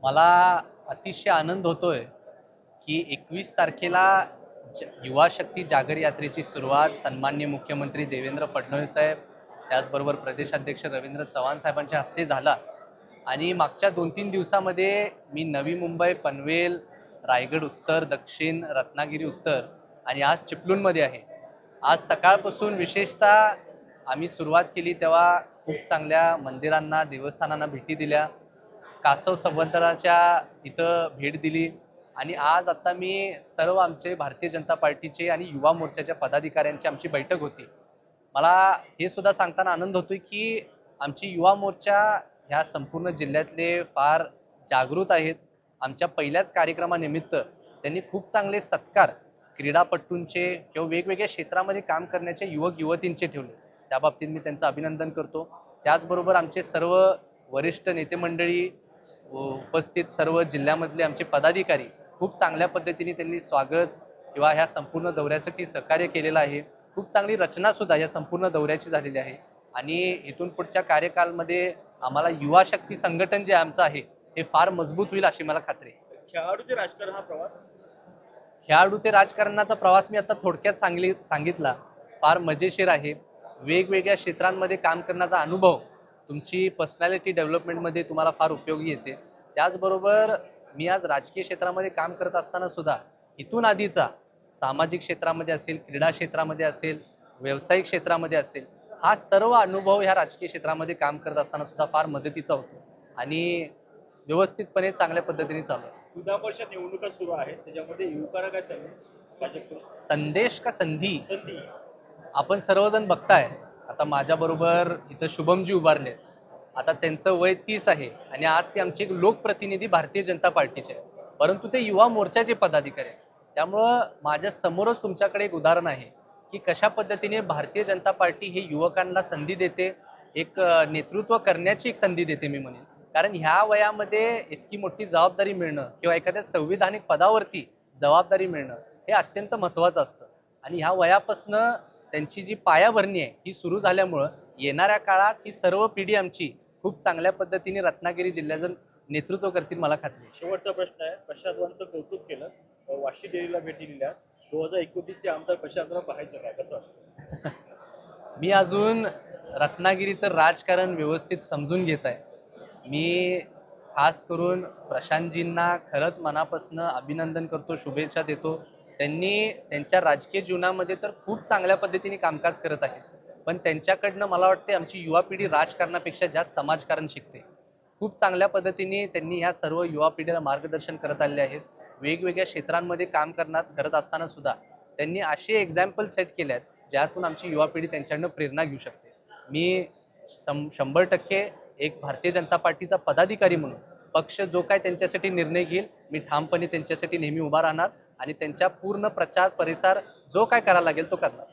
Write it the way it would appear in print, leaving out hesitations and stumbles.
मला अतिशय आनंद होतोय की 21 तारखेला युवा शक्ती जागर यात्रेची सुरुवात सन्माननीय मुख्यमंत्री देवेंद्र फडणवीस साहेब, त्याचबरोबर प्रदेशाध्यक्ष रवींद्र चव्हाण साहेबांच्या हस्ते झाला. आणि मागच्या 2-3 दिवसामध्ये मी नवी मुंबई, पनवेल, रायगड उत्तर, दक्षिण, रत्नागिरी उत्तर आणि आज चिपळूणमध्ये आहे. आज सकाळपासून विशेषतः आम्ही सुरुवात केली तेव्हा खूप चांगल्या मंदिरांना, देवस्थानांना भेटी दिल्या. कासव संवंतराच्या इथं भेट दिली आणि आज आता मी सर्व आमचे भारतीय जनता पार्टीचे आणि युवा मोर्चाच्या पदाधिकाऱ्यांची आमची बैठक होती. मला हे सुद्धा सांगताना आनंद होतोय की आमची युवा मोर्चा ह्या संपूर्ण जिल्ह्यातले फार जागृत आहेत. आमच्या पहिल्याच कार्यक्रमानिमित्त त्यांनी खूप चांगले सत्कार क्रीडापटूंचे किंवा वेगवेगळ्या क्षेत्रामध्ये काम करण्याचे युवक युवतींचे ठेवले. त्या बाबतीत मी त्यांचं अभिनंदन करतो. त्याचबरोबर आमचे सर्व वरिष्ठ नेते मंडळी, उपस्थित सर्व जिल्ह्यामधले आमचे पदाधिकारी खूप चांगल्या पद्धतीने त्यांनी स्वागत किंवा ह्या संपूर्ण दौऱ्यासाठी सहकार्य केलेलं आहे. खूप चांगली रचनासुद्धा या संपूर्ण दौऱ्याची झालेली आहे आणि इथून पुढच्या कार्यकाळामध्ये आम्हाला युवा शक्ती संघटन जे आमचं आहे हे फार मजबूत होईल अशी मला खात्री आहे. खेळाडू ते राजकारण हा प्रवास. खेळाडू ते राजकारणाचा प्रवास मी आता थोडक्यात सांगितला. फार मजेशीर आहे. वेगवेगळ्या क्षेत्रांमध्ये काम करण्याचा अनुभव तुमची पर्सनॅलिटी डेव्हलपमेंटमध्ये तुम्हाला फार उपयोगी येते. त्याचबरोबर मी आज राजकीय क्षेत्रामध्ये काम करत असताना सुद्धा इथून आधीचा सामाजिक क्षेत्रामध्ये असेल, क्रीडा क्षेत्रामध्ये असेल, व्यावसायिक क्षेत्रामध्ये असेल, हा सर्व अनुभव ह्या राजकीय क्षेत्रामध्ये काम करत असताना सुद्धा फार मदतीचा होतो आणि व्यवस्थितपणे चांगल्या पद्धतीने चालू आहे. जिल्हा परिषद निवडणुका सुरू आहेत, त्याच्यामध्ये युवकांना काय सांगेल संदेश का संधी संधी. आपण सर्वजण बघताय. आता माझ्याबरोबर इथं शुभमजी उभारले. आता त्यांचं वय 30 आहे आणि आज ते आमचे एक लोकप्रतिनिधी भारतीय जनता पार्टीचे आहे, परंतु ते युवा मोर्चाचे पदाधिकारी आहेत. त्यामुळं माझ्या समोरच तुमच्याकडे एक उदाहरण आहे की कशा पद्धतीने भारतीय जनता पार्टी हे युवकांना संधी देते, एक नेतृत्व करण्याची एक संधी देते मी म्हणेन. कारण ह्या वयामध्ये इतकी मोठी जबाबदारी मिळणं किंवा एखाद्या संविधानिक पदावरती जबाबदारी मिळणं हे अत्यंत महत्त्वाचं असतं आणि ह्या वयापासनं त्यांची जी पायाभरणी आहे ही सुरू झाल्यामुळं येणाऱ्या काळात ही सर्व पिढी आमची खूप चांगल्या पद्धतीने रत्नागिरी जिल्ह्याचं नेतृत्व करतील मला खात्री आहे. शेवटचा प्रश्न आहे. प्रशांतवांचं कौतुक केलं, वाशी डेअरीला भेटी दिल्या. 2029चे आमदार प्रशांतराव पाहायचं काय, कसं वाटतं? मी अजून रत्नागिरीचं राजकारण व्यवस्थित समजून घेत आहे. मी खास करून प्रशांतजींना खरंच मनापासून अभिनंदन करतो, शुभेच्छा देतो. त्यांनी त्यांच्या राजकीय जीवनामध्ये तर खूप चांगल्या पद्धतीने कामकाज करत आहेत, पण त्यांच्याकडनं मला वाटते आमची युवा पिढी राजकारणापेक्षा जास्त समाजकारण शिकते. खूप चांगल्या पद्धतीने त्यांनी ह्या सर्व युवा पिढीला मार्गदर्शन करत आले आहेत. वेगवेगळ्या क्षेत्रांमध्ये काम करत असताना सुद्धा त्यांनी असे एक्झाम्पल सेट केले आहेत ज्यातून आमची युवा पिढी त्यांच्याकडनं प्रेरणा घेऊ शकते. मी 100% एक भारतीय जनता पार्टीचा पदाधिकारी म्हणून पक्ष जो काय त्यांच्यासाठी निर्णय घेईल मी ठामपणे त्यांच्यासाठी नेहमी उभा राहणार आणि त्यांच्या पूर्ण प्रचार परिसर जो काय करायला लागेल तो करणार.